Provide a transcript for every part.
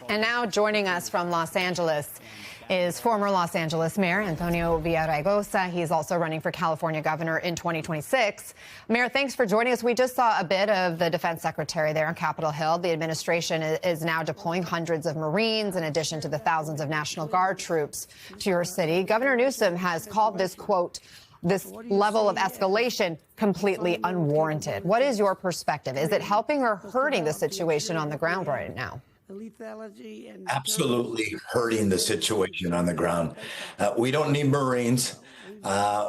And now joining us from Los Angeles is former Los Angeles Mayor Antonio Villaraigosa. He's also running for California governor in 2026. Mayor, thanks for joining us. We just saw a bit of the defense secretary there on Capitol Hill. The administration is now deploying hundreds of Marines in addition to the thousands of National Guard troops to your city. Governor Newsom has called this, quote, this level of escalation completely unwarranted. What is your perspective? Is it helping or hurting the situation on the ground right now? Absolutely hurting the situation on the ground. We don't need Marines.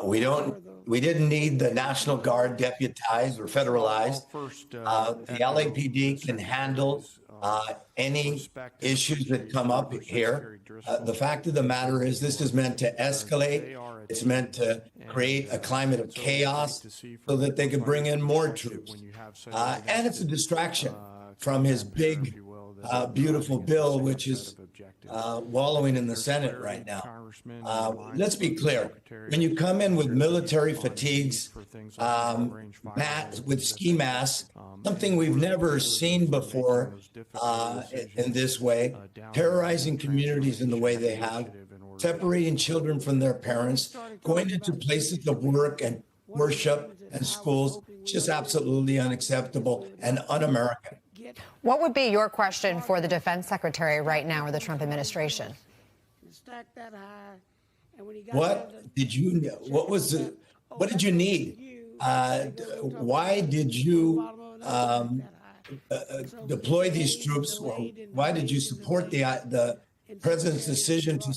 We didn't need the National Guard deputized or federalized. The LAPD can handle any issues that come up here. The fact of the matter is this is meant to escalate. It's meant to create a climate of chaos so that they can bring in more troops. And it's a distraction from his big, beautiful bill, which is wallowing in the Senate right now. Let's be clear. When you come in with military fatigues, with ski masks, something we've never seen before in this way, terrorizing communities in the way they have, separating children from their parents, going into places of work and worship and schools, just absolutely unacceptable and un-American. What would be your question for the defense secretary right now or the Trump administration? What did you need? Why did you deploy these troops? Why did you support the president's decision to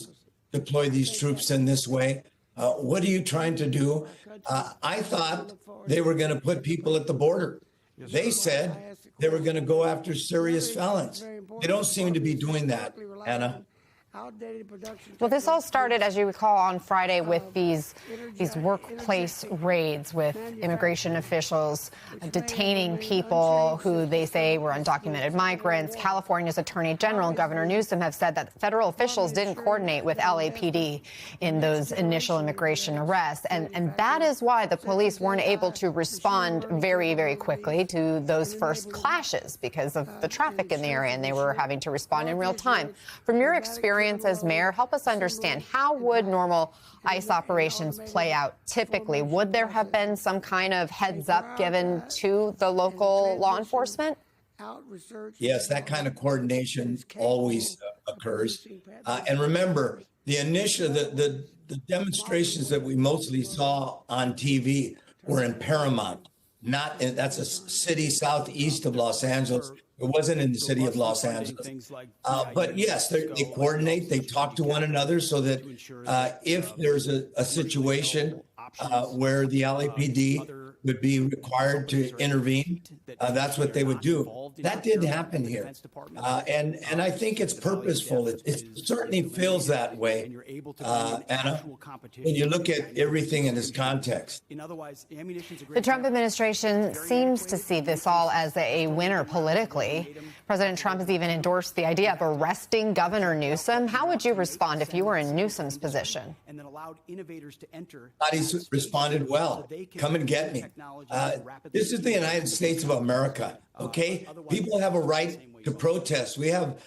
deploy these troops in this way? What are you trying to do? I thought they were going to put people at the border. They said they were going to go after serious felons. They don't seem to be doing that, Anna. Well, this all started, as you recall, on Friday with these workplace raids with immigration officials detaining people who they say were undocumented migrants. California's Attorney General and Governor Newsom have said that federal officials didn't coordinate with LAPD in those initial immigration arrests. And that is why the police weren't able to respond very, very quickly to those first clashes because of the traffic in the area, and they were having to respond in real time. From your experience as mayor, help us understand, how would normal ICE operations play out typically? Would there have been some kind of heads up given to the local law enforcement? Yes, that kind of coordination always occurs. And remember, the demonstrations that we mostly saw on TV were in Paramount. That's a city southeast of Los Angeles. It wasn't in the city of Los Angeles. But yes, they coordinate, they talk to one another so that if there's a situation where the LAPD would be required to intervene, that's what they would do. That did happen here. And I think it's purposeful. It certainly feels that way, Anna, when you look at everything in this context. The Trump administration seems to see this all as a winner politically. President Trump has even endorsed the idea of arresting Governor Newsom. How would you respond if you were in Newsom's position? He's responded well. Come and get me. This is the United States of America, okay? People have a right to protest. We have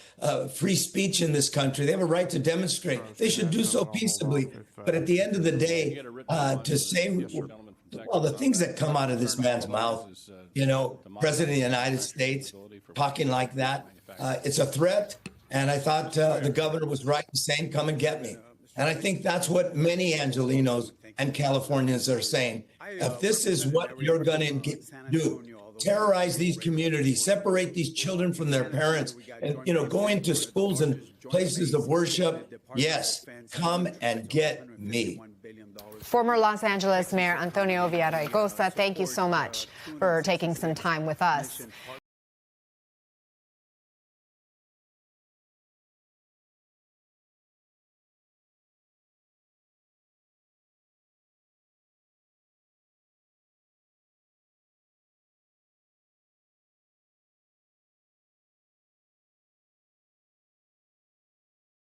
free speech in this country. They have a right to demonstrate. They should do so peaceably. But at the end of the day, to say, well, the things that come out of this man's mouth, President of the United States talking like that, it's a threat. And I thought the governor was right in saying, come and get me. And I think that's what many Angelenos and Californians are saying. If this is what you're going to do, terrorize these communities, separate these children from their parents, and, go into schools and places of worship, yes, come and get me. Former Los Angeles Mayor Antonio Villaraigosa, thank you so much for taking some time with us.